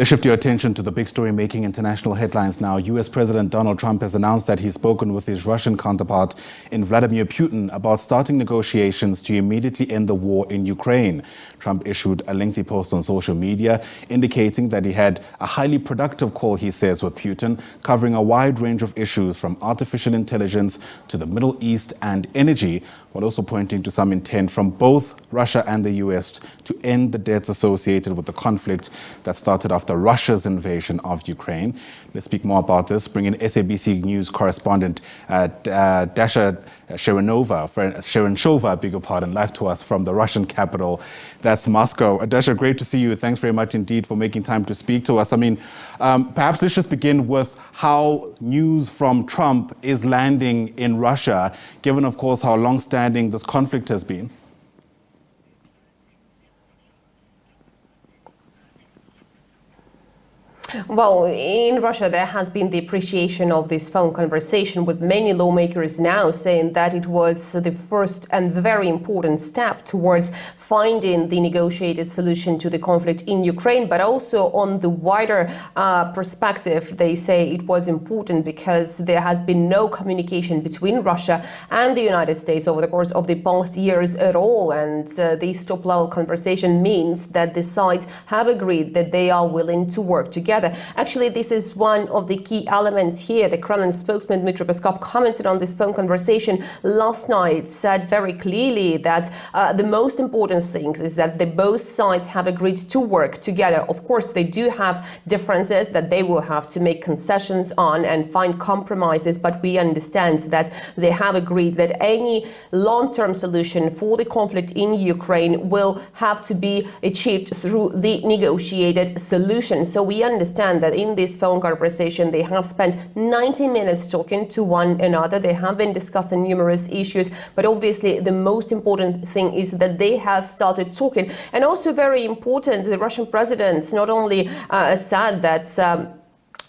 Let's shift your attention to the big story making international headlines now. US President Donald Trump has announced that he's spoken with his Russian counterpart in Vladimir Putin about starting negotiations to immediately end the war in Ukraine. Trump issued a lengthy post on social media indicating that he had a highly productive call, he says, with Putin, covering a wide range of issues from artificial intelligence to the Middle East and energy, while also pointing to some intent from both Russia and the US to end the deaths associated with the conflict that started after Russia's invasion of Ukraine. Let's speak more about this. Bring in SABC News correspondent Dasha Chernyshova, beg your pardon, live to us from the Russian capital, that's Moscow. Dasha, great to see you. Thanks very much indeed for making time to speak to us. I mean, perhaps let's just begin with how news from Trump is landing in Russia, given, of course, how long-standing this conflict has been. Well, in Russia, there has been the appreciation of this phone conversation, with many lawmakers now saying that it was the first and very important step towards finding the negotiated solution to the conflict in Ukraine. But also on the wider perspective, they say it was important because there has been no communication between Russia and the United States over the course of the past years at all. And this top-level conversation means that the sides have agreed that they are willing to work together. Actually, this is one of the key elements here. The Kremlin spokesman Dmitry Peskov commented on this phone conversation last night, said very clearly that the most important thing is that both sides have agreed to work together. Of course, they do have differences that they will have to make concessions on and find compromises, but we understand that they have agreed that any long-term solution for the conflict in Ukraine will have to be achieved through the negotiated solution. So we understand that in this phone conversation, they have spent 90 minutes talking to one another. They have been discussing numerous issues, but obviously the most important thing is that they have started talking. And also very important, the Russian president not only said that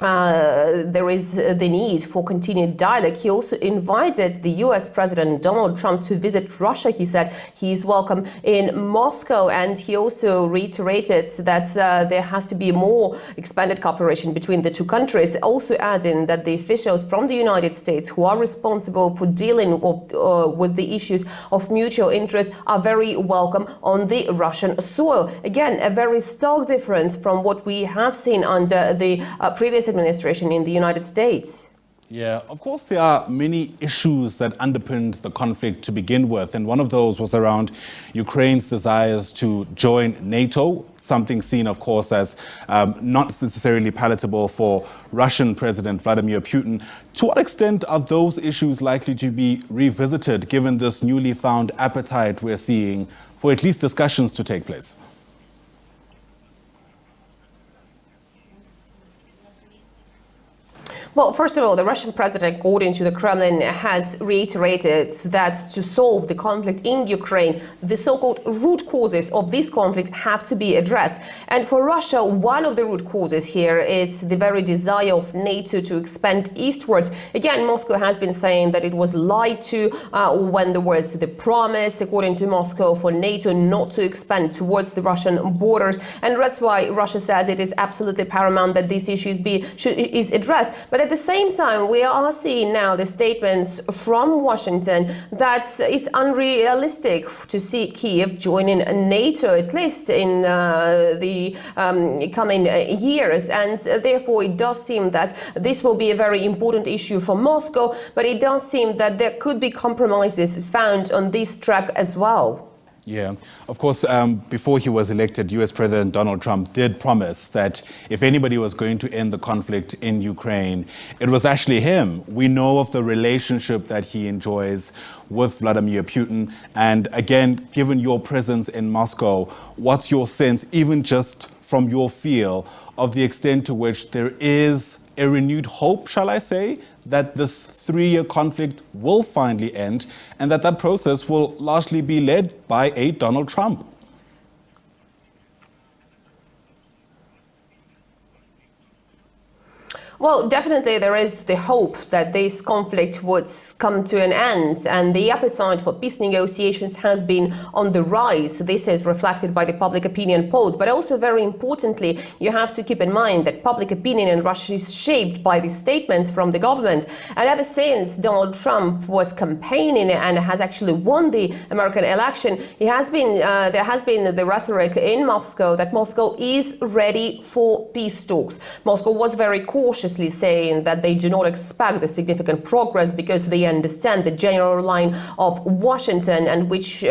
there is the need for continued dialogue. He also invited the US President Donald Trump to visit Russia. He said he is welcome in Moscow, and he also reiterated that there has to be more expanded cooperation between the two countries, also adding that the officials from the United States who are responsible for dealing with the issues of mutual interest are very welcome on the Russian soil. Again, a very stark difference from what we have seen under the previous administration in the United States. Yeah, of course, there are many issues that underpinned the conflict to begin with. And one of those was around Ukraine's desires to join NATO, something seen, of course, as not necessarily palatable for Russian President Vladimir Putin. To what extent are those issues likely to be revisited, given this newly found appetite we're seeing for at least discussions to take place? Well, first of all, the Russian president, according to the Kremlin, has reiterated that to solve the conflict in Ukraine, the so-called root causes of this conflict have to be addressed. And for Russia, one of the root causes here is the very desire of NATO to expand eastwards. Again, Moscow has been saying that it was lied to when there was the promise, according to Moscow, for NATO not to expand towards the Russian borders. And that's why Russia says it is absolutely paramount that this issue is addressed. But at the same time, we are seeing now the statements from Washington that it's unrealistic to see Kyiv joining NATO, at least in the coming years. And therefore, it does seem that this will be a very important issue for Moscow, but it does seem that there could be compromises found on this track as well. Yeah, of course, before he was elected, US President Donald Trump did promise that if anybody was going to end the conflict in Ukraine, it was actually him. We know of the relationship that he enjoys with Vladimir Putin. And again, given your presence in Moscow, what's your sense, even just from your feel, of the extent to which there is a renewed hope, shall I say, that this three-year conflict will finally end and that process will largely be led by a Donald Trump? Well, definitely there is the hope that this conflict would come to an end, and the appetite for peace negotiations has been on the rise. This is reflected by the public opinion polls, but also very importantly, you have to keep in mind that public opinion in Russia is shaped by the statements from the government. And ever since Donald Trump was campaigning and has actually won the American election, there has been the rhetoric in Moscow that Moscow is ready for peace talks. Moscow was very cautious, saying that they do not expect the significant progress because they understand the general line of Washington, and which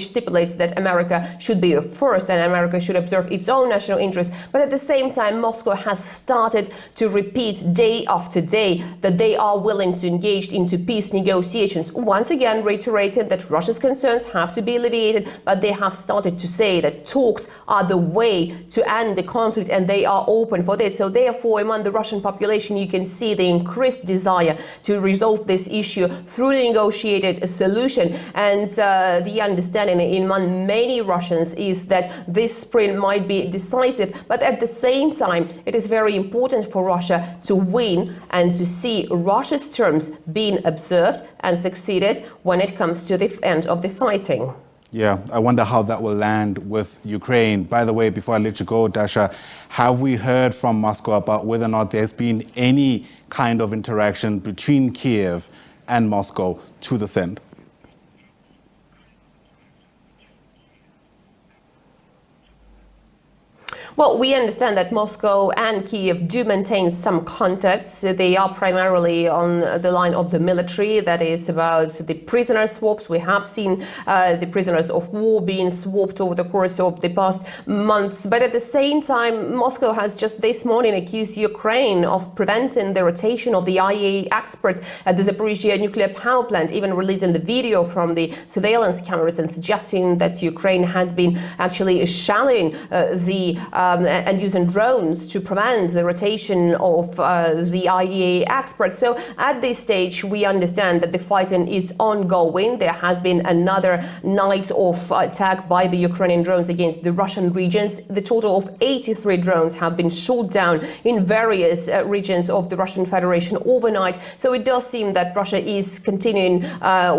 stipulates that America should be first and America should observe its own national interests. But at the same time, Moscow has started to repeat day after day that they are willing to engage into peace negotiations, once again reiterating that Russia's concerns have to be alleviated, but they have started to say that talks are the way to end the conflict and they are open for this. So therefore, among the Russian population, you can see the increased desire to resolve this issue through a negotiated solution. And the understanding among many Russians is that this sprint might be decisive. But at the same time, it is very important for Russia to win and to see Russia's terms being observed and succeeded when it comes to the end of the fighting. Yeah, I wonder how that will land with Ukraine. By the way, before I let you go, Dasha, have we heard from Moscow about whether or not there's been any kind of interaction between Kyiv and Moscow to this end? Well, we understand that Moscow and Kyiv do maintain some contacts. They are primarily on the line of the military, that is about the prisoner swaps. We have seen the prisoners of war being swapped over the course of the past months. But at the same time, Moscow has just this morning accused Ukraine of preventing the rotation of the IAEA experts at the Zaporizhzhia nuclear power plant, even releasing the video from the surveillance cameras and suggesting that Ukraine has been actually shelling and using drones to prevent the rotation of the IAEA experts. So at this stage, we understand that the fighting is ongoing. There has been another night of attack by the Ukrainian drones against the Russian regions. The total of 83 drones have been shot down in various regions of the Russian Federation overnight. So it does seem that Russia is continuing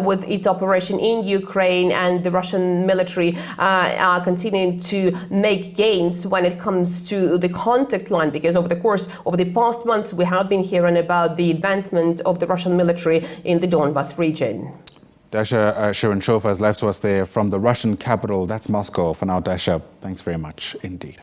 with its operation in Ukraine, and the Russian military are continuing to make gains when it comes to the contact line, because over the course of the past months, we have been hearing about the advancement of the Russian military in the Donbas region. Dasha Chernyshova has left to us there from the Russian capital. That's Moscow. For now, Dasha, thanks very much indeed.